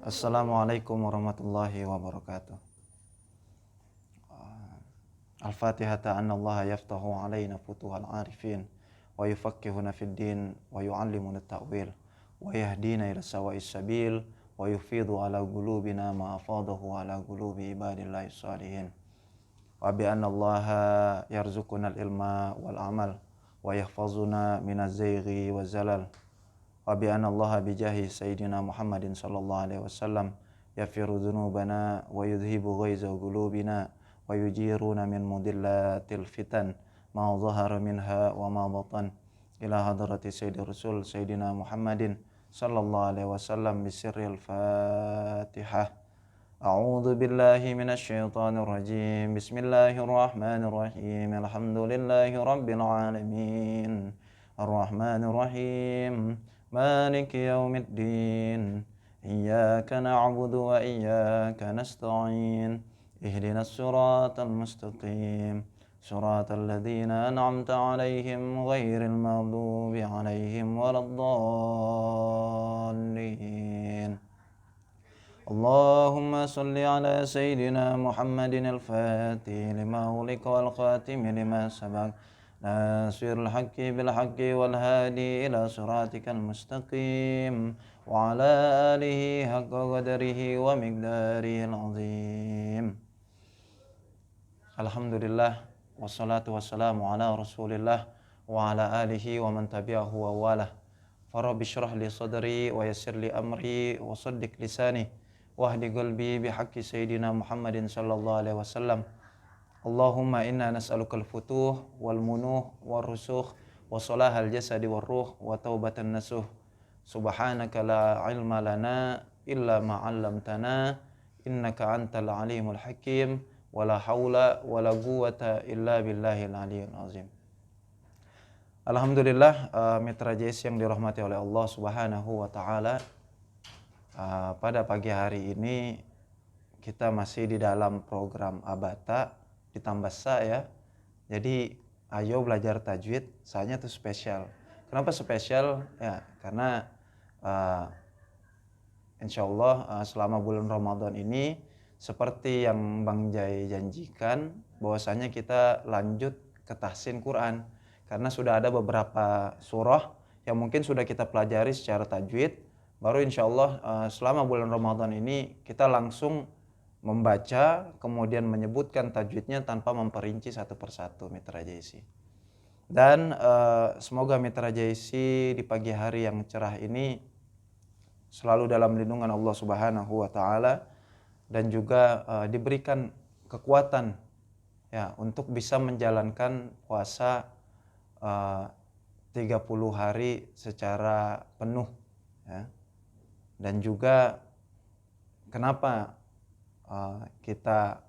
Assalamualaikum warahmatullahi wabarakatuh. Al-Fatihah anna Allah yaftahu alaina futuhal arifin wa yufakkihuna fid din wa yu'allimuna at-ta'wil wa yahdina ila sawa'is sabil wa yufidu ala qulubina ma afadahu ala qulubi ibadillahi salihin. Wa bi anna Allah yarzuquna al-ilma wal amal wa yahfazuna minaz zayghi waz zalal. Wa bi anna Allah bijahi sayyidina Muhammadin sallallahu alaihi wasallam yaghfiru dhunubana wa yudhibu ghaiza qulubina wa yujiruna min mudillatil fitan ma dhahara minha wa ma batan ila hadrati sayyidi rasul sayyidina Muhammadin sallallahu alaihi wasallam bisirril Fatihah. A'udzu billahi minasy syaithanir rajim. Bismillahirrahmanirrahim. Alhamdulillahi rabbil alamin. Arrahmanir rahim. Maliki yaumiddin. Iyyaka na'budu wa iyyaka nasta'in. Ihdinas siratal mustaqim. Siratal ladzina an'amta 'alaihim ghairil maghdubi 'alaihim waladdallin. Allahumma salli ala sayyidina Muhammadin al-Fatih lima ulika wal khatimi lima sabaq nasirul haqqi bil haqqi wal hadi ila siratikal mustaqim wa ala alihi haqqa qadarihi wa miqdarihil azim. Alhamdulillah wassalatu wassalamu ala rasulillah wa ala alihi wa man tabi'ahu wa walah. Farabbi syrah li sadri wa yassir li amri wa saddiq lisani wahdi qalbi bihaqqi sayyidina Muhammadin sallallahu alaihi wasallam. Allahumma inna nas'alukal futuh wal munuh war rusukh wa salahal jasadi war ruh wa taubatan nasuh. Subhanaka la ilma lana illa ma 'allamtana innaka antal alimul hakim wa la haula wa la quwwata illa billahil aliyyil azim. Alhamdulillah, mitra JS yang dirahmati oleh Allah Subhanahu wa taala. Pada pagi hari ini kita masih di dalam program Abata ditambah sa ya. Jadi ayo belajar tajwid, sanya tuh spesial. Kenapa spesial? Ya, karena insyaallah selama bulan Ramadan ini seperti yang Bang Jai janjikan bahwasanya kita lanjut ke tahsin Quran. Karena sudah ada beberapa surah yang mungkin sudah kita pelajari secara tajwid. Baru insya Allah selama bulan Ramadan ini kita langsung membaca, kemudian menyebutkan tajwidnya tanpa memperinci satu persatu Mitra JC. Dan semoga Mitra JC di pagi hari yang cerah ini selalu dalam lindungan Allah Subhanahu wa taala dan juga diberikan kekuatan ya untuk bisa menjalankan puasa 30 hari secara penuh ya. Dan juga kenapa kita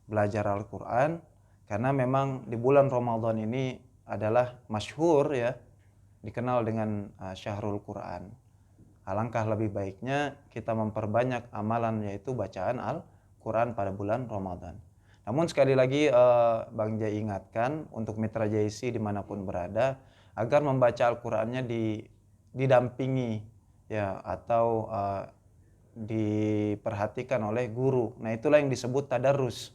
belajar Al-Quran, karena memang di bulan Ramadan ini adalah masyhur ya, dikenal dengan Syahrul Quran. Alangkah lebih baiknya kita memperbanyak amalan yaitu bacaan Al-Quran pada bulan Ramadan. Namun sekali lagi Bang Jai ingatkan untuk mitra JC dimanapun berada agar membaca Al-Qurannya didampingi ya atau diperhatikan oleh guru. Nah, itulah yang disebut tadarus.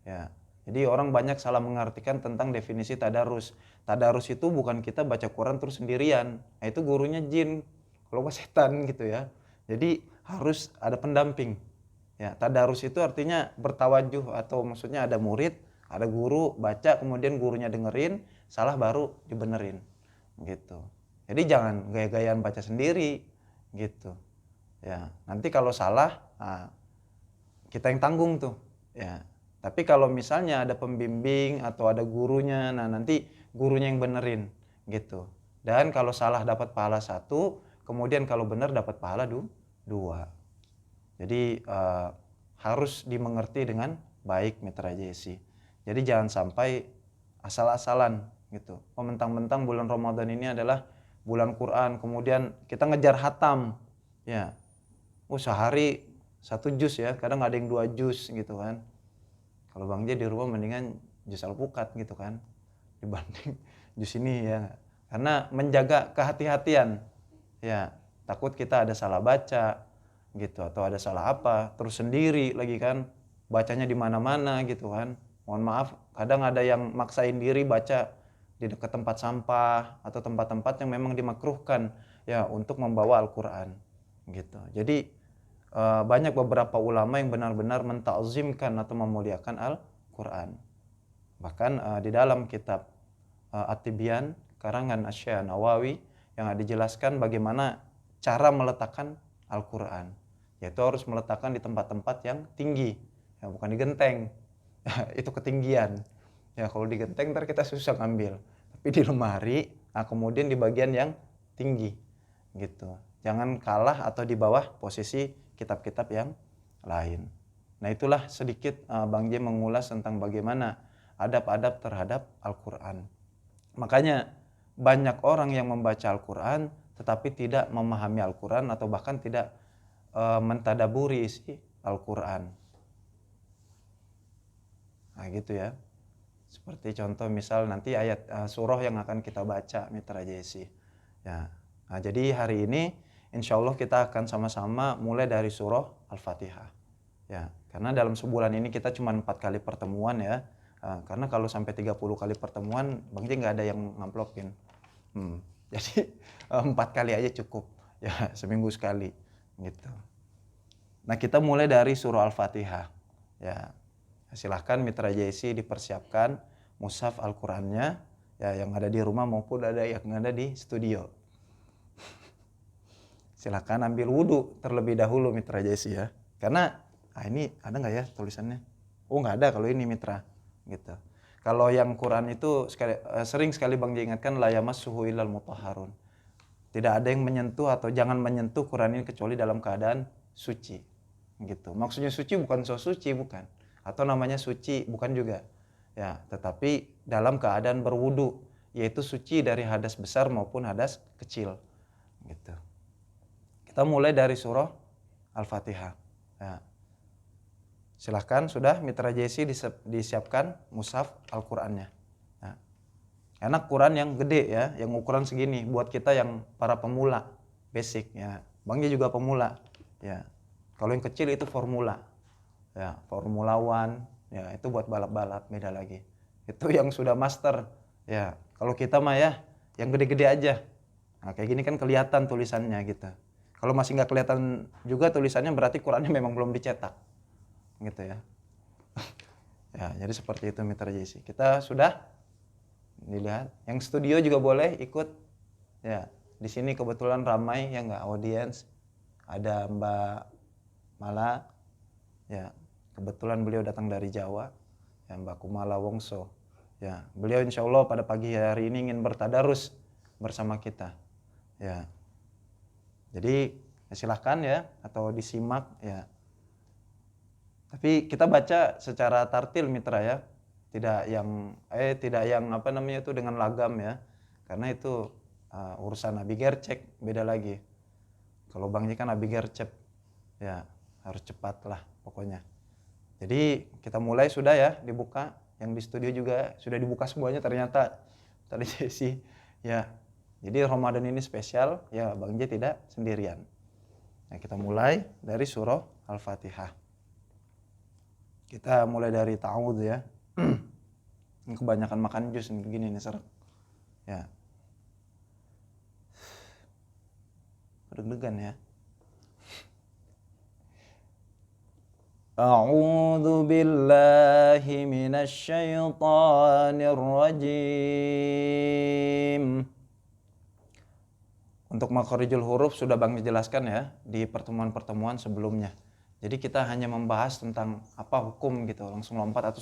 Ya. Jadi orang banyak salah mengartikan tentang definisi tadarus. Tadarus itu bukan kita baca Quran terus sendirian. Nah, itu gurunya jin, kalau setan gitu ya. Jadi harus ada pendamping. Ya, tadarus itu artinya bertawajuh atau maksudnya ada murid, ada guru, baca kemudian gurunya dengerin, salah baru dibenerin. Gitu. Jadi jangan gaya-gayaan baca sendiri gitu. Ya, nanti kalau salah kita yang tanggung tuh. Ya. Tapi kalau misalnya ada pembimbing atau ada gurunya, nah nanti gurunya yang benerin gitu. Dan kalau salah dapat pahala 1, kemudian kalau benar dapat pahala 2. Jadi harus dimengerti dengan baik mitra JC. Jadi jangan sampai asal-asalan gitu. Mentang-mentang bulan Ramadan ini adalah bulan Quran, kemudian kita ngejar hatam, ya, sehari 1 juz ya, kadang ada yang 2 juz gitu kan. Kalau Bang J di rumah mendingan juz Al-Pukat gitu kan, dibanding juz ini ya, karena menjaga kehati-hatian, ya, takut kita ada salah baca, gitu, atau ada salah apa, terus sendiri lagi kan, bacanya di mana-mana gitu kan. Mohon maaf, kadang ada yang maksain diri baca di dekat tempat sampah atau tempat-tempat yang memang dimakruhkan ya untuk membawa Al-Qur'an gitu. Jadi banyak beberapa ulama yang benar-benar mentakzimkan atau memuliakan Al-Qur'an. Bahkan di dalam kitab At-Tibyan karangan Asy-Syaikh Nawawi yang dijelaskan bagaimana cara meletakkan Al-Qur'an, yaitu harus meletakkan di tempat-tempat yang tinggi, ya bukan di genteng. Itu ketinggian. Ya kalau di genteng ntar kita susah ngambil. Tapi di lemari, nah kemudian di bagian yang tinggi gitu. Jangan kalah atau di bawah posisi kitab-kitab yang lain. Nah itulah sedikit Bang J mengulas tentang bagaimana adab-adab terhadap Al-Quran. Makanya banyak orang yang membaca Al-Quran tetapi tidak memahami Al-Quran atau bahkan tidak mentadaburi isi Al-Quran. Nah gitu ya. Seperti contoh misal nanti ayat surah yang akan kita baca Mitra JC. Ya. Nah, jadi hari ini insya Allah kita akan sama-sama mulai dari surah Al-Fatihah. Ya, karena dalam sebulan ini kita cuma 4 kali pertemuan ya. Karena kalau sampai 30 kali pertemuan, Bang J nggak ada yang ngamplopin. Jadi 4 kali aja cukup. Ya, seminggu sekali gitu. Nah, kita mulai dari surah Al-Fatihah. Ya. Silahkan Mitra JC dipersiapkan mushaf Al-Qur'annya ya, yang ada di rumah maupun ada yang ada di studio. Silahkan ambil wudhu terlebih dahulu Mitra JC ya. Karena ini ada nggak ya tulisannya? Oh nggak ada kalau ini Mitra gitu. Kalau yang Quran itu sering sekali Bang J ingatkan la yamassuhu illal mutahharun. Tidak ada yang menyentuh atau jangan menyentuh Quran ini kecuali dalam keadaan suci. Gitu. Maksudnya suci bukan so suci bukan. Atau namanya suci bukan juga. Ya, tetapi dalam keadaan berwudu, yaitu suci dari hadas besar maupun hadas kecil. Gitu. Kita mulai dari surah Al-Fatihah. Ya. Silahkan sudah Mitra JC disiapkan mushaf Al-Qur'annya. Ya. Enak Quran yang gede ya, yang ukuran segini buat kita yang para pemula, basic ya. Bangnya juga pemula. Ya. Kalau yang kecil itu formula. Ya, Formula One, ya itu buat balap-balap, beda lagi. Itu yang sudah master. Ya, kalau kita mah ya yang gede-gede aja. Nah, kayak gini kan kelihatan tulisannya gitu. Kalau masih nggak kelihatan juga tulisannya berarti Qurannya memang belum dicetak. Gitu ya. Ya, jadi seperti itu Mitra JC. Kita sudah dilihat. Yang studio juga boleh ikut. Ya, di sini kebetulan ramai ya nggak audiens. Ada Mbak Mala. Ya, kebetulan beliau datang dari Jawa, ya Mbak Kumala Wongso. Ya, beliau insya Allah pada pagi hari ini ingin bertadarus bersama kita. Ya, jadi silahkan ya atau disimak ya. Tapi kita baca secara tartil Mitra ya, tidak yang apa namanya itu dengan lagam ya, karena itu urusan Abi Gercek beda lagi. Kalau Bangnya kan Abi Gercep, ya harus cepat lah pokoknya. Jadi kita mulai sudah ya dibuka, yang di studio juga sudah dibuka semuanya ternyata tadi sih ya. Jadi Ramadan ini spesial ya Bang J tidak sendirian. Nah, kita mulai dari surah Al-Fatihah. Kita mulai dari ta'awudz ya. Kebanyakan makan jus begini nih seret. Ya. Deg-degan ya. A'udzu billahi minasy syaithanir rajim. Untuk makharijul huruf sudah Bang jelaskan ya di pertemuan-pertemuan sebelumnya. Jadi kita hanya membahas tentang apa hukum gitu, langsung lompat atau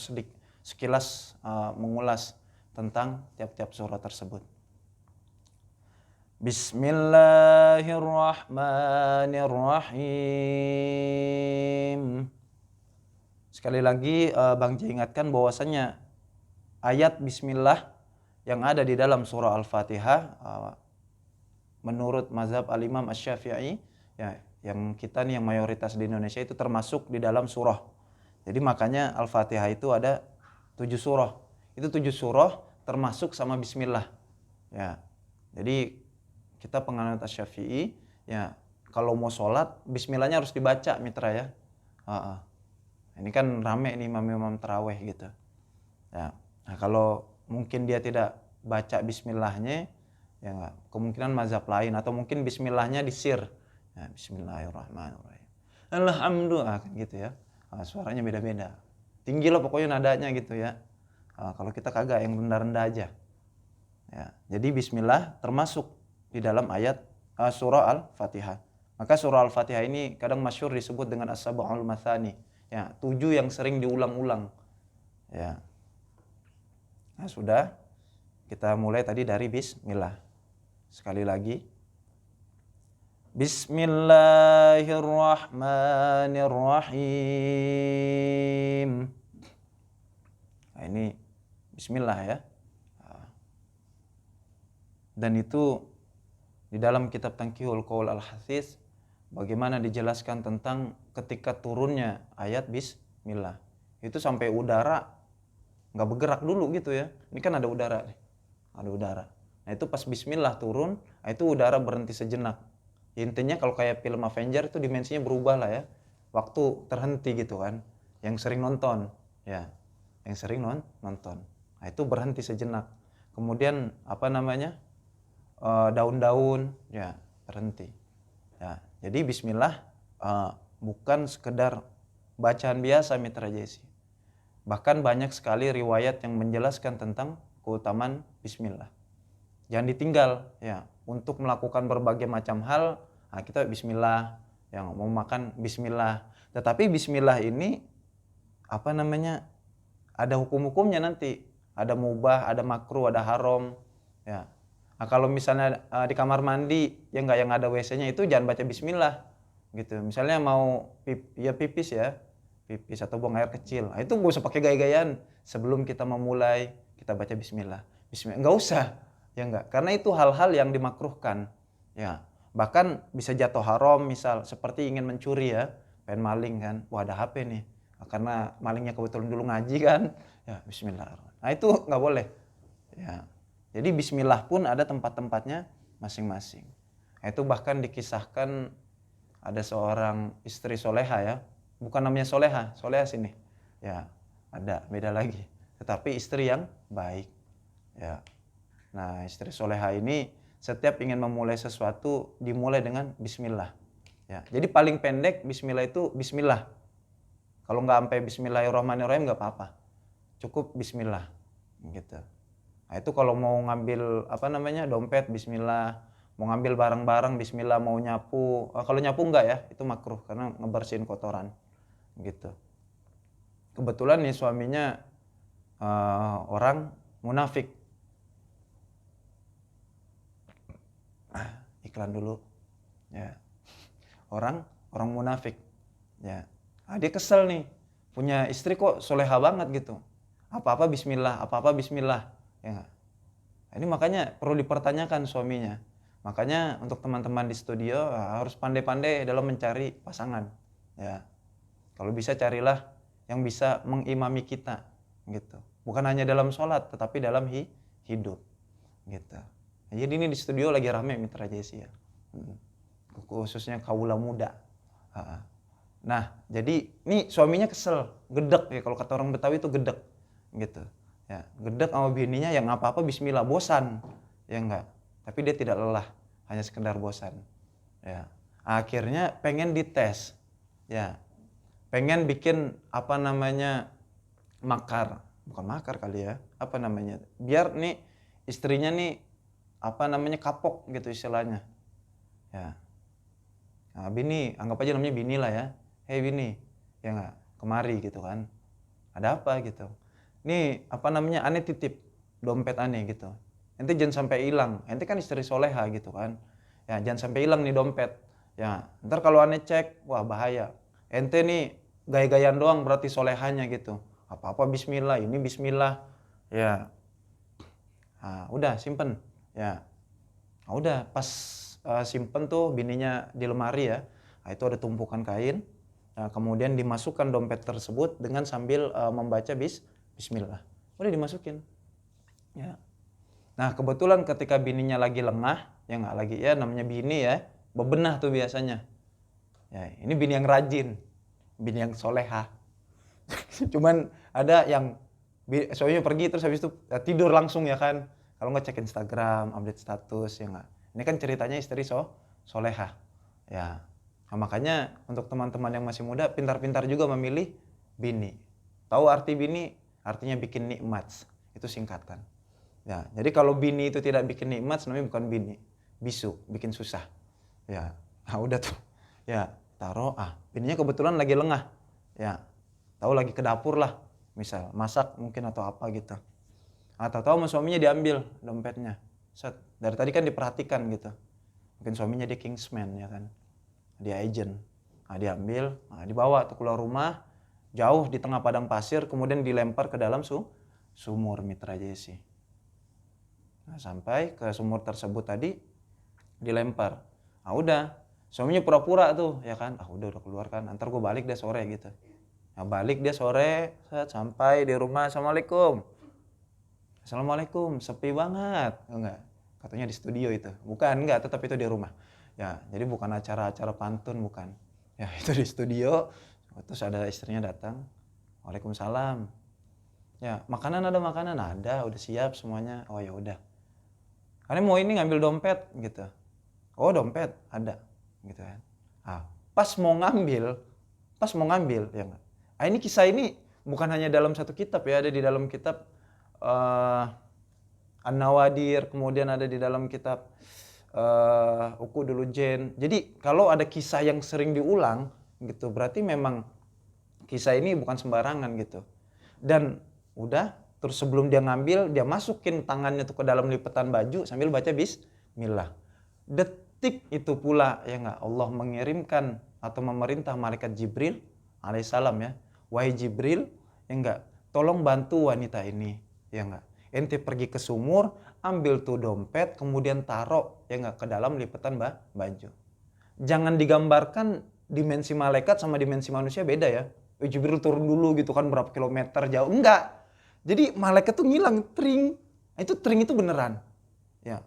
sekilas mengulas tentang tiap-tiap surah tersebut. Bismillahirrahmanirrahim. Sekali lagi Bang J ingatkan bahwasanya ayat Bismillah yang ada di dalam surah Al-Fatihah menurut mazhab Al-Imam Asy-Syafi'i ya, yang kita nih yang mayoritas di Indonesia itu termasuk di dalam surah. Jadi makanya Al-Fatihah itu ada 7 surah. Itu 7 surah termasuk sama Bismillah. Ya. Jadi kita penganut Asy-Syafi'i ya, kalau mau sholat bismillahnya harus dibaca mitra ya. Ini kan rame nih imam-imam taraweh gitu ya. Nah kalau mungkin dia tidak baca bismillahnya ya enggak, kemungkinan mazhab lain, atau mungkin bismillahnya disir ya, bismillahirrahmanirrahim alhamdulillah kan gitu ya. Suaranya beda-beda, tinggi lah pokoknya nadanya gitu ya. Kalau kita kagak, yang rendah-rendah aja ya. Jadi bismillah termasuk di dalam ayat surah Al-Fatihah. Maka surah Al-Fatihah ini kadang masyhur disebut dengan as-sab'ul mathani ya, 7 yang sering diulang-ulang ya. Nah sudah, kita mulai tadi dari bismillah. Sekali lagi, bismillahirrahmanirrahim. Nah ini bismillah ya. Dan itu di dalam kitab Tanqihul Qaul Al-Hafiz bagaimana dijelaskan tentang ketika turunnya ayat bismillah. Itu sampai udara nggak bergerak dulu gitu ya. Ini kan ada udara nih. Ada udara. Nah itu pas bismillah turun, nah itu udara berhenti sejenak. Intinya kalau kayak film Avenger itu dimensinya berubah lah ya. Waktu terhenti gitu kan. Yang sering nonton ya. Yang sering nonton. Nah itu berhenti sejenak. Kemudian apa namanya? Daun-daun ya terhenti. Ya, jadi bismillah bukan sekedar bacaan biasa mitra Jesi. Bahkan banyak sekali riwayat yang menjelaskan tentang keutamaan bismillah. Jangan ditinggal ya, untuk melakukan berbagai macam hal, kita bismillah, yang mau makan bismillah. Tetapi bismillah ini apa namanya? Ada hukum-hukumnya nanti. Ada mubah, ada makruh, ada haram ya. Nah, kalau misalnya di kamar mandi yang ada WC-nya itu jangan baca bismillah gitu. Misalnya mau pipis ya, pipis atau buang air kecil. Nah, itu nggak usah pakai gaya-gayaan. Sebelum kita memulai kita baca bismillah. Bismillah nggak usah ya enggak, karena itu hal-hal yang dimakruhkan ya. Bahkan bisa jatuh haram, misal seperti ingin mencuri ya, pengen maling kan, wah ada HP nih. Nah, karena malingnya kebetulan dulu ngaji kan, ya bismillahirrahmanirrahim. Nah itu nggak boleh ya. Jadi bismillah pun ada tempat-tempatnya masing-masing. Nah, itu bahkan dikisahkan ada seorang istri soleha ya. Bukan namanya soleha, soleha sini. Ya, ada, beda lagi. Tetapi istri yang baik. Ya. Nah, istri soleha ini setiap ingin memulai sesuatu dimulai dengan bismillah. Ya. Jadi paling pendek bismillah itu bismillah. Kalau nggak sampai bismillahirrahmanirrahim nggak apa-apa. Cukup bismillah. Gitu. Nah itu kalau mau ngambil apa namanya dompet bismillah, mau ngambil barang-barang bismillah, mau nyapu, kalau nyapu enggak ya, itu makruh karena ngebersihin kotoran gitu. Kebetulan nih suaminya orang munafik. Iklan dulu ya. Orang munafik ya. Dia kesel nih, punya istri kok soleha banget gitu, apa-apa bismillah, apa-apa bismillah ya gak? Ini makanya perlu dipertanyakan suaminya. Makanya untuk teman-teman di studio harus pandai-pandai dalam mencari pasangan ya. Kalau bisa carilah yang bisa mengimami kita gitu. Bukan hanya dalam sholat tetapi dalam hidup gitu. Nah, jadi ini di studio lagi rame mitra Jesi ya. Khususnya kaula muda. Nah jadi ini suaminya kesel, gedek ya, kalau kata orang Betawi itu gedek gitu. Ya, gedek sama bininya yang apa-apa bismillah, bosan. Ya enggak. Tapi dia tidak lelah, hanya sekedar bosan. Ya. Akhirnya pengen dites. Ya. Pengen bikin apa namanya? Makar. Bukan makar kali ya. Apa namanya? Biar nih istrinya nih apa namanya? Kapok gitu istilahnya. Ya. Nah, bini, anggap aja namanya bini lah ya. Hei bini, ya enggak? Kemari gitu kan. Ada apa gitu. Nih apa namanya, ane titip dompet ane gitu. Ente jangan sampai hilang. Ente kan istri soleha gitu kan. Ya jangan sampai hilang nih dompet. Ya ntar kalau ane cek, wah bahaya. Ente nih gaya-gayaan doang berarti solehanya gitu. Apa-apa bismillah, ini bismillah. Ya. Nah, udah simpen. Ya. Nah, udah pas simpen tuh bininya di lemari ya. Nah, itu ada tumpukan kain. Nah, kemudian dimasukkan dompet tersebut dengan sambil membaca bismillah. Udah dimasukin. Ya. Nah kebetulan ketika bininya lagi lengah, ya nggak lagi ya namanya bini ya, bebenah tuh biasanya. Ya, ini bini yang rajin, bini yang soleha. Cuman ada yang suaminya pergi terus habis itu tidur langsung ya kan. Kalau nggak cek Instagram, update status ya nggak. Ini kan ceritanya istri soleha. Ya, nah, makanya untuk teman-teman yang masih muda pintar-pintar juga memilih bini. Tahu arti bini? Artinya bikin nikmat. Itu singkatan. Ya, jadi kalau bini itu tidak bikin nikmat, namanya bukan bini. Bisu, bikin susah. Ya, nah udah tuh. Ya, taruh bininya kebetulan lagi lengah. Ya, tahu lagi ke dapur lah. Misal masak mungkin atau apa gitu. Atau tahu sama suaminya diambil dompetnya. Set, dari tadi kan diperhatikan gitu. Mungkin suaminya dia kingsman ya kan. Dia agent. Nah, diambil, dibawa tuh keluar rumah, jauh di tengah padang pasir, kemudian dilempar ke dalam sumur Mitra Jesi. Nah, sampai ke sumur tersebut tadi dilempar. Ah udah, suaminya pura-pura tuh ya kan. Udah keluar kan. Ntar gue balik deh sore gitu. Nah, balik dia sore, sampai di rumah, Assalamualaikum. Assalamualaikum, sepi banget. Enggak, katanya di studio itu. Bukan, enggak, tetap itu di rumah. Ya, jadi bukan acara-acara pantun, bukan. Ya, itu di studio. Terus ada istrinya datang. Waalaikumsalam. Ya, makanan ada, udah siap semuanya. Oh ya udah. Kalian mau ini ngambil dompet gitu. Oh dompet ada gitu kan. Pas mau ngambil ya enggak. Ini kisah ini bukan hanya dalam satu kitab ya, ada di dalam kitab An-Nawadir, kemudian ada di dalam kitab Uqudul Jen. Jadi kalau ada kisah yang sering diulang gitu, berarti memang kisah ini bukan sembarangan gitu. Dan udah, terus sebelum dia ngambil, dia masukin tangannya tuh ke dalam lipetan baju sambil baca bismillah. Detik itu pula ya enggak, Allah mengirimkan atau memerintah malaikat Jibril alaihissalam ya. Wahai Jibril, ya enggak, tolong bantu wanita ini, ya enggak. Ente pergi ke sumur, ambil tuh dompet, kemudian taruh ya enggak ke dalam lipetan baju. Jangan digambarkan dimensi malaikat sama dimensi manusia beda ya. Jibril turun dulu gitu kan berapa kilometer jauh. Enggak. Jadi malaikat tuh ngilang, tring. Itu tring itu beneran. Ya.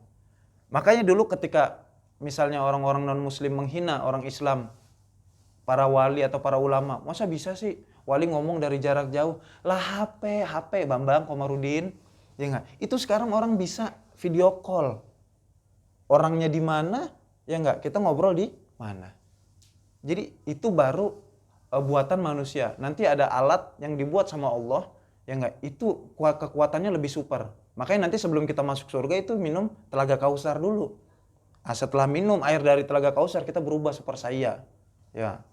Makanya dulu ketika misalnya orang-orang non-muslim menghina orang Islam, para wali atau para ulama, masa bisa sih wali ngomong dari jarak jauh? Lah HP Bambang Komarudin. Ya enggak? Itu sekarang orang bisa video call. Orangnya di mana? Ya enggak? Kita ngobrol di mana? Jadi itu baru buatan manusia. Nanti ada alat yang dibuat sama Allah, ya enggak, itu kekuatannya lebih super. Makanya nanti sebelum kita masuk surga itu minum telaga kausar dulu. Setelah minum air dari telaga kausar kita berubah super saya. Ya.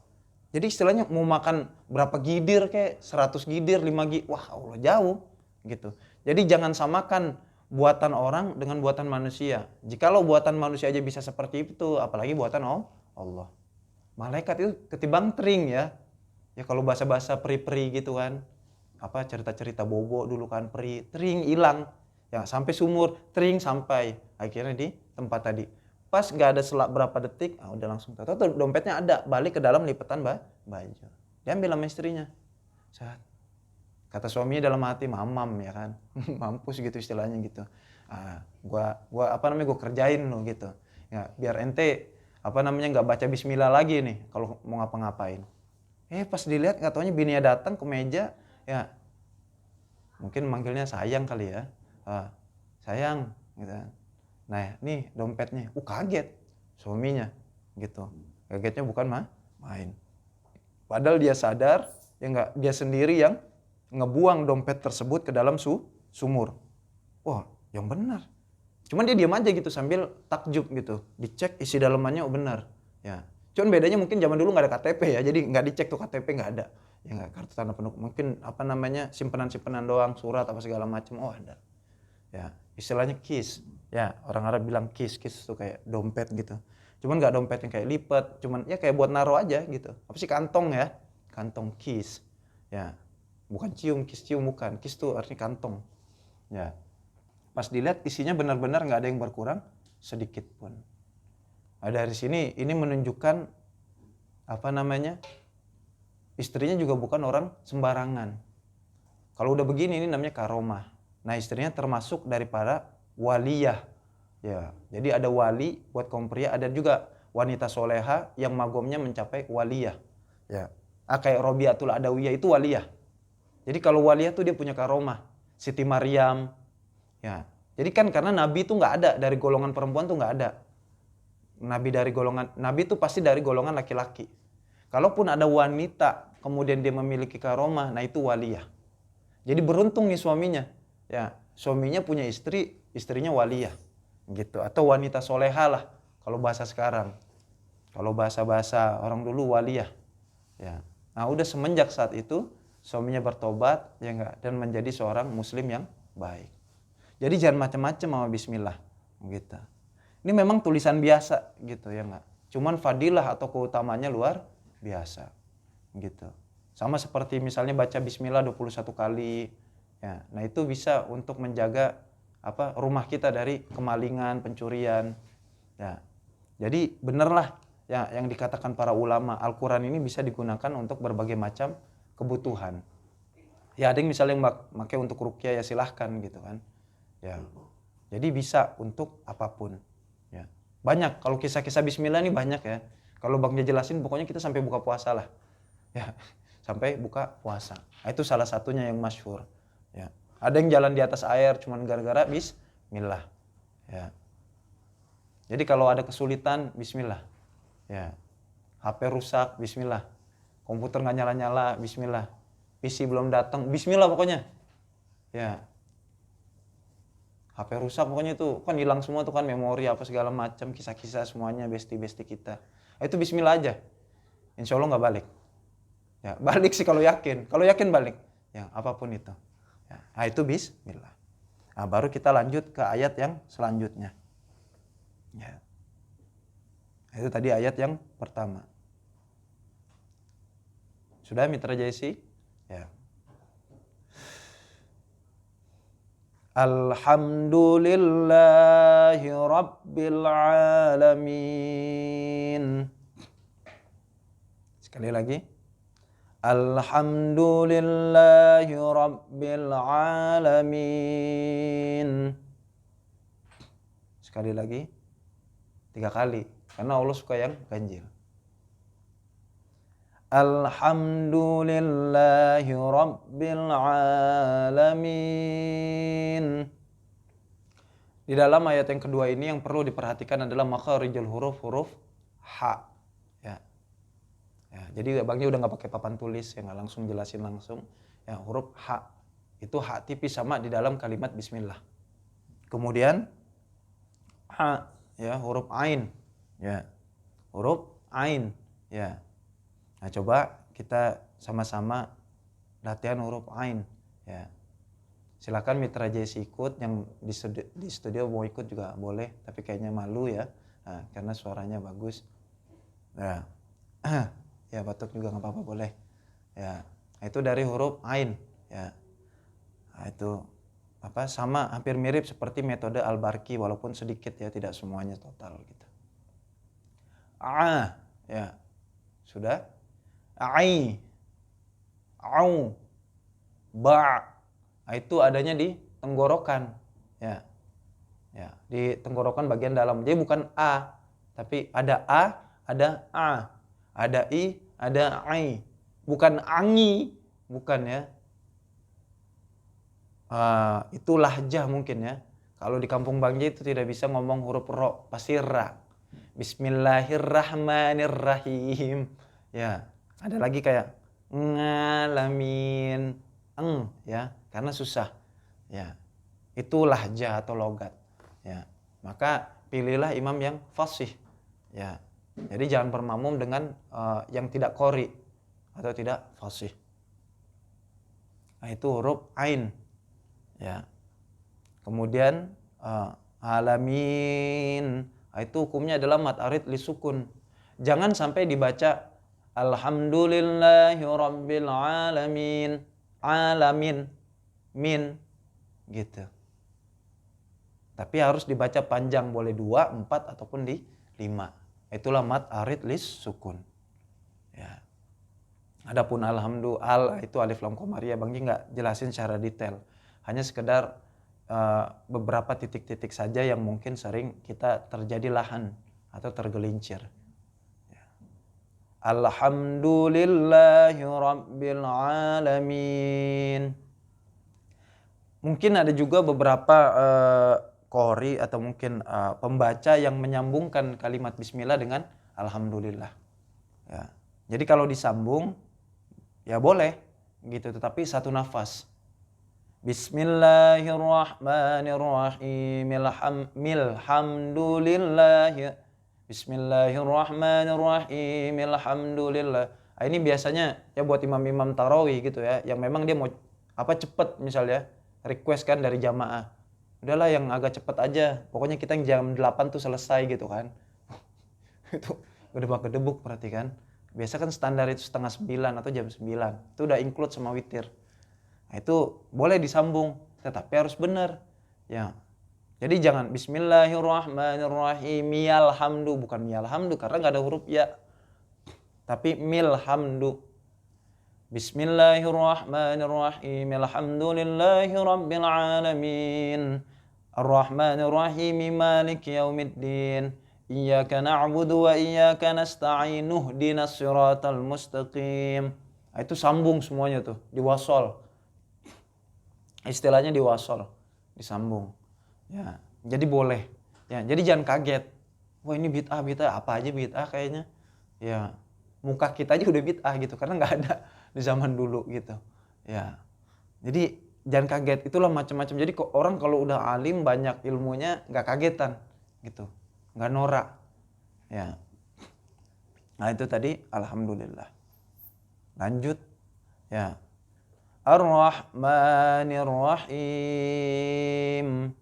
Jadi istilahnya mau makan berapa gidir kayak 100 gidir, 5 gidir, wah Allah jauh gitu. Jadi jangan samakan buatan orang dengan buatan manusia. Jikalau buatan manusia aja bisa seperti itu, apalagi buatan Allah. Malaikat itu ketimbang tring ya. Ya kalau bahasa-bahasa peri-peri gitu kan. Apa cerita-cerita bobo dulu kan, peri, tring hilang. Ya sampai sumur, tring sampai. Akhirnya di tempat tadi. Pas gak ada selak berapa detik, udah langsung tahu dompetnya ada, balik ke dalam lipetan baju. Diambil sama istrinya. Saat kata suaminya dalam hati, mamam ya kan. Mampus gitu istilahnya gitu. Gua gua kerjain lo gitu. Ya biar ente nggak baca bismillah lagi nih kalau mau ngapa-ngapain. Pas dilihat nggak taunya bininya datang ke meja, ya mungkin manggilnya sayang kali ya. Sayang gitu. Nah, nih dompetnya. Kaget suaminya gitu. Kagetnya bukan main. Padahal dia sadar ya nggak, dia sendiri yang ngebuang dompet tersebut ke dalam sumur. Wah, yang benar. Cuman dia diam aja gitu sambil takjub gitu. Dicek isi dalamannya benar. Ya. Cuman bedanya mungkin zaman dulu nggak ada KTP ya. Jadi nggak dicek tuh KTP nggak ada. Ya nggak, kartu tanda penduduk. Mungkin simpenan-simpenan doang, surat apa segala macam. Ada. Ya, istilahnya kis. Ya, orang Arab bilang kis tuh kayak dompet gitu. Cuman nggak dompet yang kayak lipat. Cuman ya kayak buat naruh aja gitu. Apa sih kantong ya? Kantong kis. Ya. Bukan kis cium bukan. Kis tuh artinya kantong. Ya. Pas dilihat isinya benar-benar nggak ada yang berkurang sedikit pun. Dari sini ini menunjukkan istrinya juga bukan orang sembarangan. Kalau udah begini ini namanya karomah. Nah istrinya termasuk daripada waliyah. Ya, jadi ada wali buat kaum pria, ada juga wanita soleha yang magomnya mencapai waliyah. Ya. Kayak Robiatul Adawiyah itu waliyah. Jadi kalau waliyah tuh dia punya karomah. Siti Maryam. Ya. Jadi kan karena Nabi itu nggak ada dari golongan perempuan tuh nggak ada. Nabi itu pasti dari golongan laki-laki. Kalaupun ada wanita kemudian dia memiliki karomah, nah itu waliyah. Jadi beruntung nih suaminya. Ya, suaminya punya istri, istrinya waliyah. Gitu, atau wanita soleha lah kalau bahasa sekarang. Kalau bahasa-bahasa orang dulu waliyah. Ya. Nah, udah semenjak saat itu suaminya bertobat ya enggak dan menjadi seorang muslim yang baik. Jadi jangan macam-macam sama bismillah gitu. Ini memang tulisan biasa gitu ya enggak. Cuman fadilah atau keutamanya luar biasa gitu. Sama seperti misalnya baca bismillah 21 kali ya. Nah, itu bisa untuk menjaga rumah kita dari kemalingan, pencurian. Ya. Jadi benerlah ya yang dikatakan para ulama, Al-Qur'an ini bisa digunakan untuk berbagai macam kebutuhan. Ya ada yang misalnya yang pakai untuk ruqyah ya silahkan gitu kan. Ya. Jadi bisa untuk apapun. Ya. Banyak kalau kisah-kisah bismillah ini banyak ya. Kalau Bang jelasin pokoknya kita sampai buka puasa lah. Ya, sampai buka puasa. Nah, itu salah satunya yang masyhur. Ya. Ada yang jalan di atas air cuman gara-gara bismillah. Ya. Jadi kalau ada kesulitan bismillah. Ya. HP rusak bismillah. Komputer nggak nyala-nyala bismillah. PC belum datang bismillah pokoknya. Ya. HP rusak pokoknya itu kan hilang semua tuh kan memori apa segala macam kisah-kisah semuanya besti-besti kita. Itu bismillah aja. Insya Allah nggak balik. Ya, balik sih kalau yakin. Kalau yakin balik. Ya, apapun itu. Ya, nah itu bismillah. Nah, baru kita lanjut ke ayat yang selanjutnya. Ya. Itu tadi ayat yang pertama. Sudah Mitra Jaisi? Ya. Alhamdulillahi Rabbil Alamin. Sekali lagi. Alhamdulillahi Rabbil Alamin. Sekali lagi. 3 kali. Karena Allah suka yang ganjil. Alhamdulillahi Rabbil Alamin. Di dalam ayat yang kedua ini yang perlu diperhatikan adalah makharijul huruf ha. Ya. Ya, jadi Bangnya udah nggak pakai papan tulis, ya nggak langsung jelasin langsung. Ya, huruf ha. Itu ha tipis sama di dalam kalimat bismillah. Kemudian ha, ya huruf ain. Ya. Huruf ain. Ya. Nah, coba kita sama-sama latihan huruf ain. Ya. Silakan Mitra Jesi ikut, yang di studio mau ikut juga boleh, tapi kayaknya malu ya, nah, karena suaranya bagus. Nah, ya batuk juga nggak apa-apa boleh. Ya, itu dari huruf ain. Ya, nah, itu sama hampir mirip seperti metode Al-Barqi walaupun sedikit ya, tidak semuanya total gitu. Ya, sudah. Ai, au, ba. Nah, itu adanya di tenggorokan. Ya. Ya, di tenggorokan bagian dalam. Jadi bukan a, tapi ada a, ada a. Ada i, ada ai. Bukan angi, bukan ya. Itu lahjah mungkin ya. Kalau di kampung Bangja itu tidak bisa ngomong huruf ro, pasti ra. Bismillahirrahmanirrahim. Ya. Ada lagi kayak ngalamin, ya, karena susah. Ya. Itu lahjah atau logat. Ya. Maka pilihlah imam yang fasih. Ya. Jadi jangan bermakmum dengan yang tidak qori atau tidak fasih. Nah, itu huruf ain. Ya. Kemudian alamin. Nah, itu hukumnya adalah mad arid li sukun. Jangan sampai dibaca Alhamdulillahi Rabbil Alamin. Alamin. Min. Gitu. Tapi harus dibaca panjang. Boleh 2, 4, ataupun di 5. Itulah mad arid lis sukun. Ya. Adapun alhamdulillah itu alif lam qamariyah Bang Ji nggak jelasin secara detail. Hanya sekedar beberapa titik-titik saja yang mungkin sering kita terjadi lahan atau tergelincir. Alhamdulillahi rabbil alamin. Mungkin ada juga beberapa qori atau mungkin pembaca yang menyambungkan kalimat bismillah dengan alhamdulillah. Ya. Jadi kalau disambung ya boleh gitu, tetapi satu nafas. Bismillahirrahmanirrahim. Bismillahirrahmanirrahim. Alhamdulillah. Nah, ini biasanya ya buat imam-imam tarawih gitu ya, yang memang dia mau cepet misalnya, request kan dari jamaah. Udahlah yang agak cepet aja. Pokoknya kita yang jam 8 tuh selesai gitu kan. Itu gedebak-gedebuk berarti kan. Biasa kan standar itu setengah 9 atau jam 9. Itu udah include sama witir. Nah, itu boleh disambung, tetapi harus benar. Ya. Jadi jangan bismillahirrahmanirrahim yalhamdu, bukan yalhamdu karena nggak ada huruf ya. Tapi milhamdu. Bismillahirrahmanirrahim. Alhamdulillahi rabbil alamin. Ar-Rahmanir-Rahim maliki yaumiddin. Iyyaka na'budu wa iyyaka nasta'in. Ihdinas siratal mustaqim. Nah, itu sambung semuanya tuh, diwasol. Istilahnya diwasol, disambung. Ya, jadi boleh. Ya, jadi jangan kaget. Wah, ini bid'ah, apa aja bid'ah kayaknya. Ya, muka kita aja udah bid'ah gitu karena nggak ada di zaman dulu gitu. Ya. Jadi jangan kaget, itulah macam-macam. Jadi orang kalau udah alim banyak ilmunya nggak kagetan gitu. Nggak norak. Ya. Nah, itu tadi alhamdulillah. Lanjut. Ya. Ar-Rahmanir-Rahim.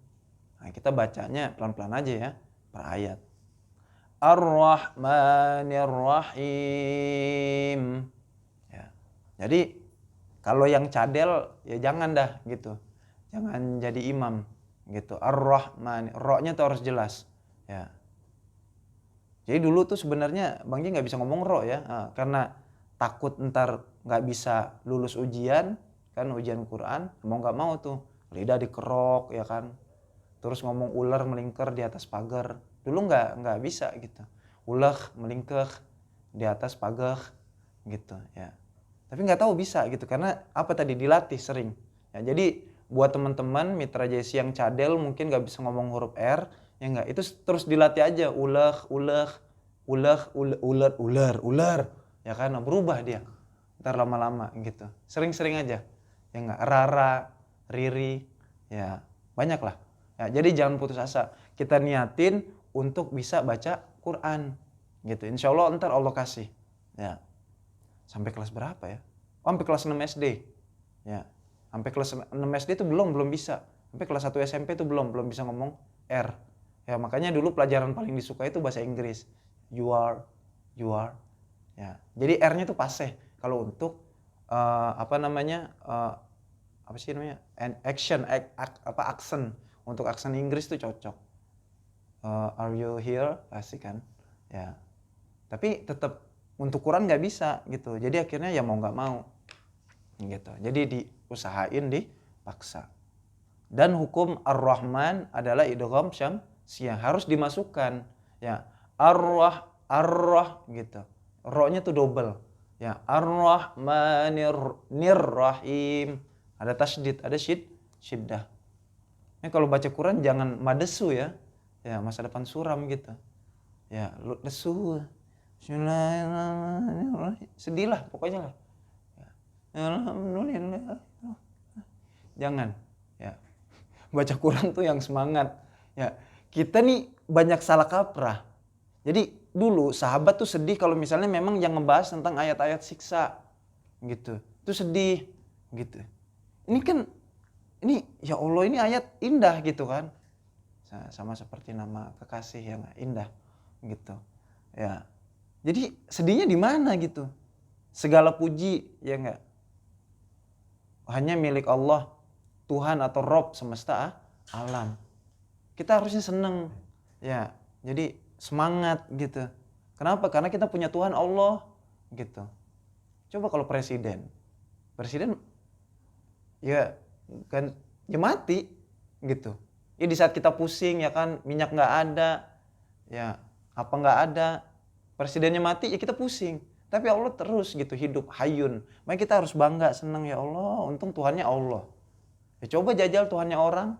Nah, kita bacanya pelan-pelan aja ya, per ayat. Ar-Rahmanir-Rahim. Ya. Jadi kalau yang cadel ya jangan dah gitu. Jangan jadi imam gitu. Ar-Rahman, ro-nya tuh harus jelas. Ya. Jadi dulu tuh sebenarnya Bang Ji nggak bisa ngomong ro ya, karena takut ntar nggak bisa lulus ujian. Kan ujian Quran, mau nggak mau tuh lidah dikerok ya kan, terus ngomong ular melingkar di atas pagar. Dulu nggak bisa gitu, ulah melingkar di atas pagar gitu ya. Tapi nggak tahu bisa gitu karena apa tadi dilatih sering. Ya, jadi buat teman-teman mitra JC yang cadel mungkin nggak bisa ngomong huruf R, ya nggak, itu terus dilatih aja ulah ular ya kan, berubah dia ntar lama-lama gitu. Sering-sering aja. Ya enggak, Rara, Riri, ya banyak lah. Ya, jadi jangan putus asa. Kita niatin untuk bisa baca Quran, gitu. Insya Allah ntar Allah kasih. Ya, sampai kelas berapa ya? Oh, sampai kelas 6 SD. Ya, sampai kelas 6 SD itu belum bisa. Sampai kelas 1 SMP itu belum bisa ngomong R. Ya, makanya dulu pelajaran paling disuka itu bahasa Inggris. You are. Ya, jadi R-nya itu paseh. Kalau untuk accent. Untuk aksen Inggris tuh cocok. Are you here? Asik kan? Ya. Tapi tetap untuk Quran nggak bisa gitu. Jadi akhirnya ya mau nggak mau gitu. Jadi diusahain, dipaksa. Dan hukum Ar-Rahman adalah idgham syamsiyah, harus dimasukkan. Ya, Ar-Rah gitu. Ro-nya tuh double. Ya, Ar-Rahmanir-Rahim. Ada tasydid, ada syiddah. Ini kalau baca Quran jangan madesu ya. Ya, masa depan suram gitu. Ya, lu desu. Bismillahirrahmanirrahim. Sedih lah pokoknya lah. Ya. Alhamdulillah. Jangan. Ya. Baca Quran tuh yang semangat. Ya, kita nih banyak salah kaprah. Jadi dulu sahabat tuh sedih kalau misalnya memang yang ngebahas tentang ayat-ayat siksa gitu. Itu sedih gitu. Ini kan ya Allah, ini ayat indah gitu kan. Sama seperti nama kekasih yang indah gitu. Ya. Jadi sedihnya di mana gitu? Segala puji ya enggak hanya milik Allah, Tuhan atau Rob semesta alam. Kita harusnya seneng. Ya. Jadi semangat gitu. Kenapa? Karena kita punya Tuhan Allah gitu. Coba kalau presiden ya kan ya mati gitu. Ya di saat kita pusing ya kan, minyak nggak ada, ya apa nggak ada, presidennya mati ya kita pusing. Tapi Allah terus gitu hidup, hayyun. Makanya kita harus bangga, senang, ya Allah, untung Tuhannya Allah. Ya coba jajal Tuhannya orang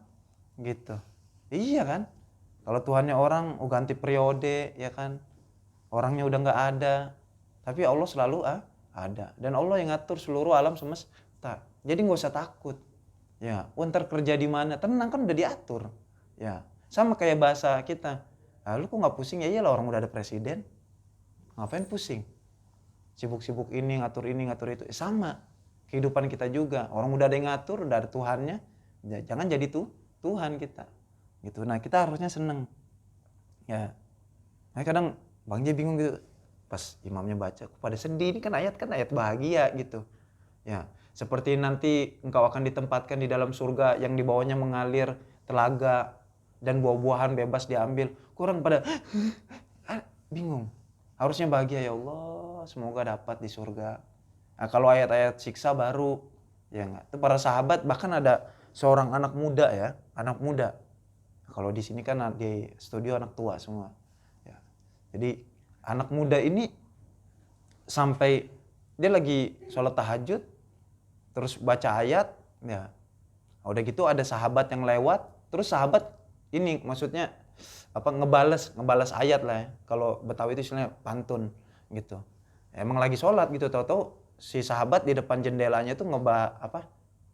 gitu. Iya kan? Kalau Tuhannya orang ganti periode ya kan. Orangnya udah nggak ada. Tapi Allah selalu ada. Dan Allah yang ngatur seluruh alam semesta. Jadi nggak usah takut. Ya, ntar kerja di mana? Tenang, kan udah diatur. Ya, sama kayak bahasa kita. Lu kok nggak pusing? Ya iyalah, orang udah ada presiden. Ngapain pusing? Sibuk-sibuk ini, ngatur itu. Sama. Kehidupan kita juga. Orang udah ada yang ngatur, udah ada Tuhannya. Jangan jadi Tuhan kita. Gitu. Nah, kita harusnya seneng. Ya. Nah, kadang Bang J bingung gitu. Pas imamnya baca, kok pada sedih, ini kan ayat bahagia gitu. Ya, seperti nanti engkau akan ditempatkan di dalam surga yang di bawahnya mengalir telaga dan buah-buahan bebas diambil. Kurang pada bingung. Harusnya bahagia, ya Allah, semoga dapat di surga. Nah, kalau ayat-ayat siksa baru, ya enggak. Itu para sahabat, bahkan ada seorang anak muda ya, anak muda. Kalau di sini kan di studio anak tua semua. Ya. Jadi anak muda ini sampai dia lagi sholat tahajud, terus baca ayat, ya. Udah gitu ada sahabat yang lewat, terus sahabat ini maksudnya ngebales ayat lah ya. Kalau Betawi itu istilahnya pantun gitu. Emang lagi sholat gitu, tahu-tahu si sahabat di depan jendelanya tuh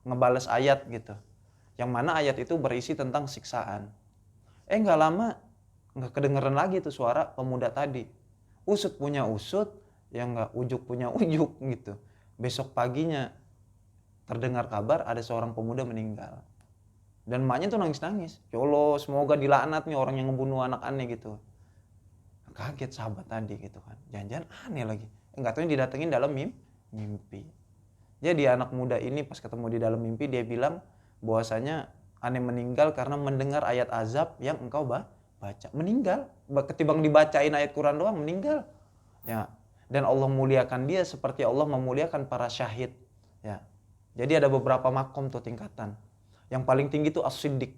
ngebales ayat gitu. Yang mana ayat itu berisi tentang siksaan. Nggak lama nggak kedengeran lagi tuh suara pemuda tadi. Usut punya usut, ya nggak, ujuk punya ujuk gitu. Besok paginya terdengar kabar ada seorang pemuda meninggal. Dan emaknya tuh nangis-nangis. Ya Allah, semoga dilaknat nih orang yang ngebunuh anak aneh gitu. Kaget sahabat tadi gitu kan. Jangan-jangan aneh lagi. Enggak tahu didatengin dalam mimpi. Jadi anak muda ini pas ketemu di dalam mimpi dia bilang bahwasanya aneh meninggal karena mendengar ayat azab yang engkau baca. Meninggal. Ketimbang dibacain ayat Quran doang, meninggal. Ya. Dan Allah muliakan dia seperti Allah memuliakan para syahid. Ya. Jadi ada beberapa makom tuh tingkatan. Yang paling tinggi tuh as-siddiq.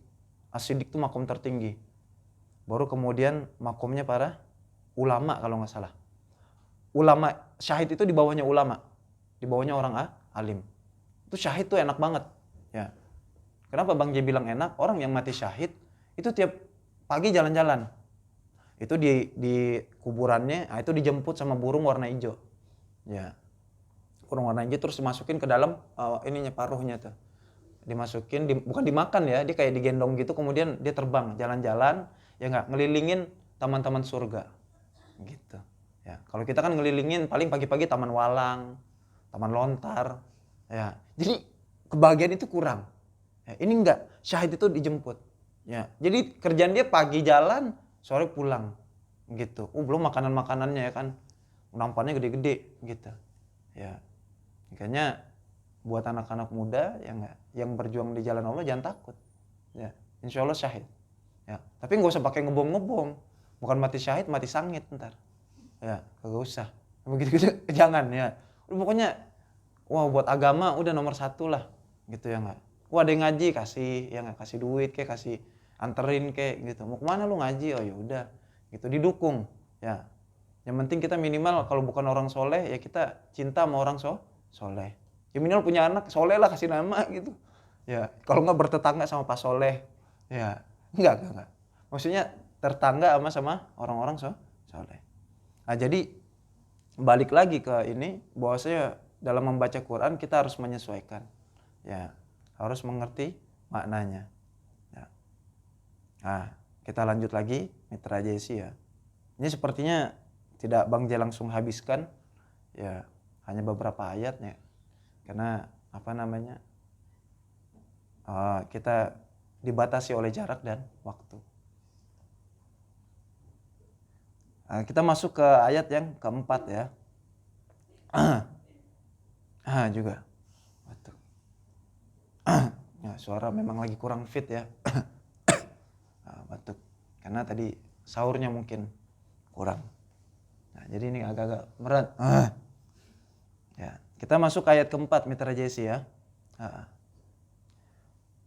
As-siddiq tuh makom tertinggi. Baru kemudian makomnya para ulama kalau nggak salah. Ulama, syahid itu di bawahnya ulama. Di bawahnya orang alim. Itu syahid tuh enak banget. Ya. Kenapa Bang J bilang enak? Orang yang mati syahid itu tiap pagi jalan-jalan. Itu di kuburannya, itu dijemput sama burung warna hijau. Ya. Burung warna hijau terus dimasukin ke dalam paruhnya tuh. Dimasukin, bukan dimakan ya, dia kayak digendong gitu, kemudian dia terbang jalan-jalan, ya nggak, ngelilingin taman-taman surga gitu ya. Kalau kita kan ngelilingin paling pagi-pagi taman walang, taman lontar ya, jadi kebahagiaan itu kurang ya. Ini enggak, syahid itu dijemput ya, jadi kerjaan dia pagi jalan, sore pulang gitu. Belum makanan-makanannya ya kan, nampannya gede-gede gitu ya. Makanya buat anak-anak muda yang berjuang di jalan Allah jangan takut. Ya, insya Allah syahid. Ya, tapi nggak usah pakai ngebom-ngebom. Bukan mati syahid, mati sangit ntar. Ya, kagak usah. Begitu-gitu jangan ya. Pokoknya, buat agama udah nomor 1 lah, gitu ya nggak. Ada yang ngaji kasih, ya nggak, kasih duit kayak, kasih anterin kayak gitu. Mau kemana lu ngaji? Oh ya udah, gitu didukung. Ya, yang penting kita minimal kalau bukan orang soleh ya kita cinta sama orang soleh. Ya minimal punya anak soleh lah, kasih nama gitu. Ya, kalau nggak bertetangga sama Pak Soleh. Ya, enggak. Maksudnya tertangga sama orang-orang soleh. Nah, jadi balik lagi ke ini, bahwasanya dalam membaca Quran kita harus menyesuaikan. Ya, harus mengerti maknanya. Ya. Nah, kita lanjut lagi Mitra Jesi ya. Ini sepertinya tidak Bang J langsung habiskan. Ya, hanya beberapa ayatnya. Karena kita dibatasi oleh jarak dan waktu. Nah, kita masuk ke ayat yang keempat ya. Juga batuk. Ya, suara memang lagi kurang fit ya. Batuk. Karena tadi sahurnya mungkin kurang. Nah, jadi ini agak-agak berat. Ya, kita masuk ayat keempat Mitra Jesi ya.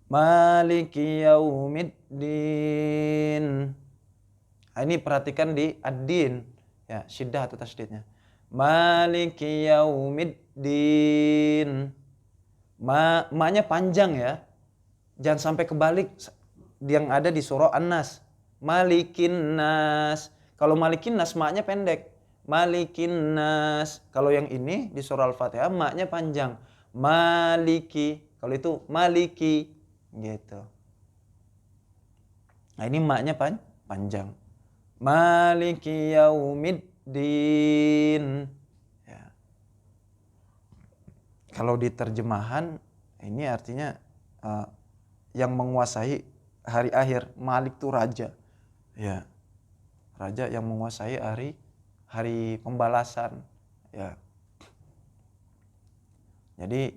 Maliki yaumiddin. Ini perhatikan di ad-din ya, syiddah atau tasydidnya. Maliki yaumiddin. Ma-nya panjang ya. Jangan sampai kebalik yang ada di surah An-Nas. Malikin nas. Kalau malikin nas ma-nya pendek. Malikin nas. Kalau yang ini di surah Al-Fatihah ma-nya panjang. Maliki. Kalau itu maliki gitu. Nah, ini ma-nya panjang. Maliki yaumiddin. Ya. Kalau di terjemahan ini artinya yang menguasai hari akhir. Malik itu raja. Ya. Raja yang menguasai hari pembalasan. Ya. Jadi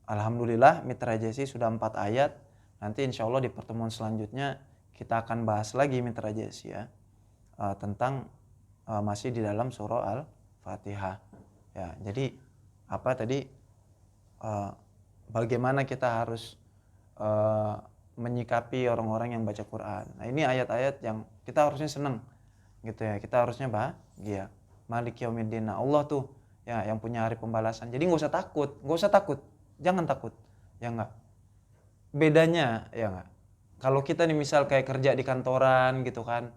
alhamdulillah Mitra Jesi sudah 4 ayat. Nanti insya Allah di pertemuan selanjutnya kita akan bahas lagi Mitra Jesi ya. Tentang masih di dalam surah Al-Fatihah. Ya, jadi apa tadi bagaimana kita harus menyikapi orang-orang yang baca Quran. Nah, ini ayat-ayat yang kita harusnya senang gitu ya. Kita harusnya bahagia. Malik yaumiddin. Nah, Allah tuh ya yang punya hari pembalasan. Jadi nggak usah takut. Jangan takut. Ya enggak. Bedanya ya enggak. Kalau kita nih misal kayak kerja di kantoran gitu kan.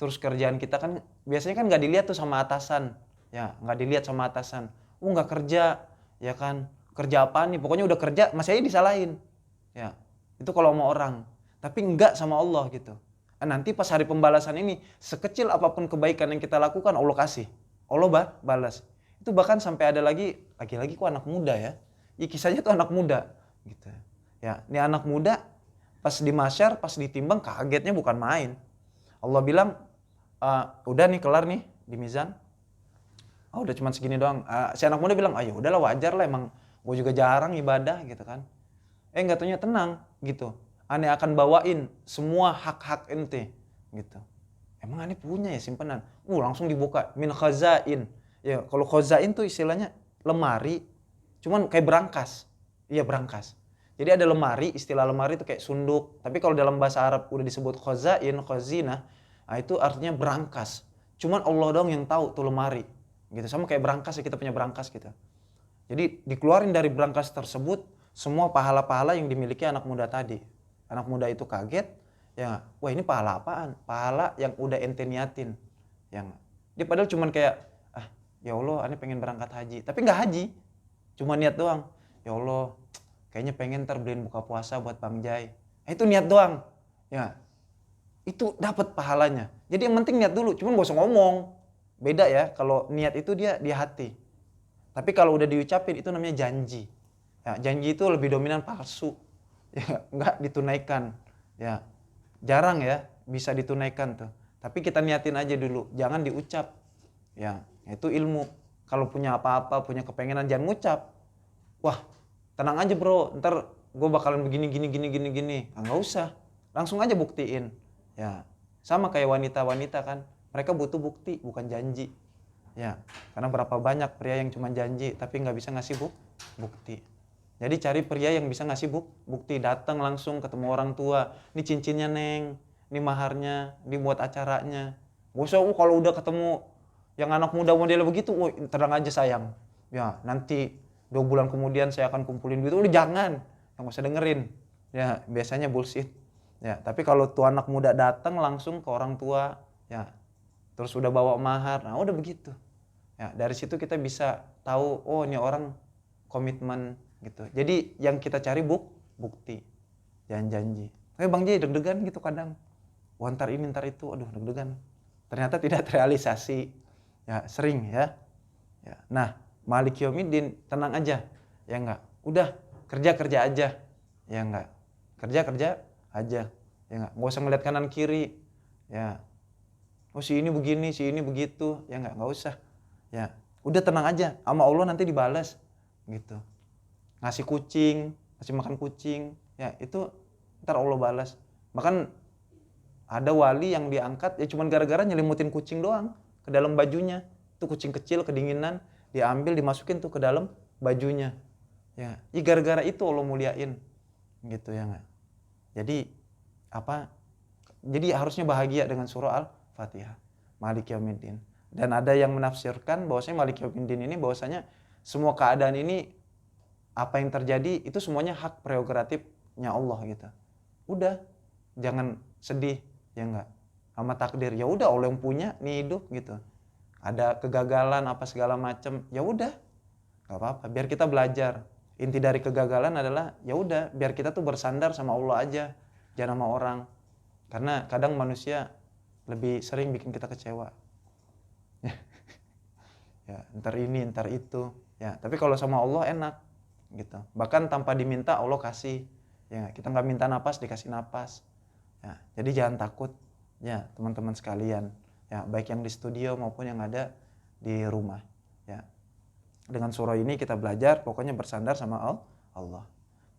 Terus kerjaan kita kan biasanya kan nggak dilihat tuh sama atasan. Ya, nggak dilihat sama atasan. Nggak kerja, ya kan. Kerja apa nih? Pokoknya udah kerja masih aja disalahin. Ya. Itu kalau sama orang. Tapi enggak sama Allah gitu. Nanti pas hari pembalasan ini, sekecil apapun kebaikan yang kita lakukan, Allah kasih. Allah balas. Itu bahkan sampai ada lagi kok anak muda ya. Ya kisahnya tuh anak muda gitu. Ya, ini anak muda pas di mahsyar, pas ditimbang kagetnya bukan main. Allah bilang, udah nih kelar nih di mizan. Udah cuma segini doang. Si anak muda bilang, ya udahlah wajar lah emang gue juga jarang ibadah gitu kan. Nggak taunya tenang gitu. Ane akan bawain semua hak-hak ente gitu. Emang ane punya ya simpenan? Langsung dibuka min khazain. Ya, kalau khazain tuh istilahnya lemari, cuman kayak berangkas. Iya, berangkas. Jadi ada lemari, istilah lemari itu kayak sunduk. Tapi kalau dalam bahasa Arab udah disebut khazain, khazinah, itu artinya berangkas. Cuman Allah doang yang tahu tuh lemari. Gitu, sama kayak berangkas ya, kita punya berangkas gitu. Jadi dikeluarin dari berangkas tersebut semua pahala-pahala yang dimiliki anak muda tadi. Anak muda itu kaget, ya, wah ini pahala apaan? Pahala yang udah ente niatin. Yang dia padahal cuman kayak, ya Allah, ane pengen berangkat haji, tapi nggak haji, cuma niat doang. Ya Allah, kayaknya pengen ntar beliin buka puasa buat Bang Jai. Itu niat doang, ya, itu dapat pahalanya. Jadi yang penting niat dulu, cuman gak usah ngomong. Beda ya, kalau niat itu dia di hati. Tapi kalau udah diucapin itu namanya janji. Ya, janji itu lebih dominan palsu. Ya, nggak ditunaikan. Ya, jarang ya bisa ditunaikan tuh. Tapi kita niatin aja dulu, jangan diucap. Ya, itu ilmu. Kalau punya apa-apa, punya kepengenan jangan ngucap. Wah, tenang aja bro, ntar gue bakalan begini. Nggak usah, langsung aja buktiin. Ya, sama kayak wanita-wanita kan, mereka butuh bukti bukan janji. Ya, karena berapa banyak pria yang cuma janji tapi nggak bisa ngasih bukti. Jadi cari pria yang bisa ngasih bukti, datang langsung ketemu orang tua. Ini cincinnya neng, ini maharnya, ini buat acaranya. Gak usah, kalau udah ketemu yang anak muda model begitu, tenang aja sayang. Ya nanti 2 bulan kemudian saya akan kumpulin duit. Udah jangan, yang gak usah dengerin. Ya biasanya bullshit. Ya tapi kalau tuh anak muda datang langsung ke orang tua, ya terus udah bawa mahar, nah udah begitu. Ya dari situ kita bisa tahu, ini orang komitmen gitu. Jadi yang kita cari bukti, jangan janji. Bang Jai deg-degan gitu kadang. Ntar ini ntar itu, aduh deg-degan. Ternyata tidak terrealisasi. Ya sering ya. Nah, Malik Yaumiddin tenang aja. Ya enggak. Udah kerja aja. Ya enggak. Kerja aja. Ya enggak. Nggak usah ngeliat kanan kiri. Ya. Si ini begini, si ini begitu. Ya enggak usah. Ya. Udah tenang aja. Sama Allah nanti dibalas. Gitu. Ngasih kucing, ngasih makan kucing, ya itu ntar Allah balas. Bahkan ada wali yang diangkat ya cuman gara-gara nyelimutin kucing doang ke dalam bajunya. Itu kucing kecil kedinginan, diambil dimasukin tuh ke dalam bajunya. Ya, gara-gara itu Allah muliain. Gitu ya enggak. Jadi Jadi harusnya bahagia dengan surah Al-Fatihah. Malik Yaumiddin. Dan ada yang menafsirkan bahwasanya Malik Yaumiddin ini bahwasanya semua keadaan ini apa yang terjadi itu semuanya hak prerogatifnya Allah gitu. Udah, jangan sedih, ya enggak. Sama takdir, ya udah Allah yang punya nih hidup gitu. Ada kegagalan apa segala macam, ya udah, nggak apa-apa. Biar kita belajar. Inti dari kegagalan adalah ya udah, biar kita tuh bersandar sama Allah aja, jangan sama orang. Karena kadang manusia lebih sering bikin kita kecewa. Ya, ntar ini, ntar itu. Ya, tapi kalau sama Allah enak gitu. Bahkan tanpa diminta Allah kasih. Ya, kita nggak minta napas dikasih napas. Ya, jadi jangan takut ya teman-teman sekalian. Ya, baik yang di studio maupun yang ada di rumah. Ya. Dengan surah ini kita belajar pokoknya bersandar sama Allah.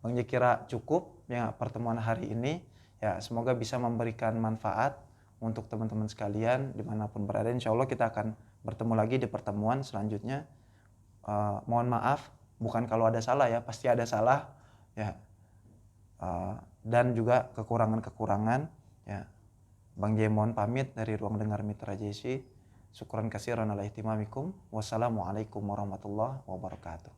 Bang Ji kira cukup ya pertemuan hari ini. Ya, semoga bisa memberikan manfaat untuk teman-teman sekalian dimanapun berada. Insya Allah kita akan bertemu lagi di pertemuan selanjutnya. Mohon maaf, bukan kalau ada salah ya, pasti ada salah ya. Dan juga kekurangan-kekurangan ya. Bang J mohon pamit dari ruang dengar Mitra JC. Syukran katsiran ala ihtimamikum. Wassalamualaikum warahmatullahi wabarakatuh.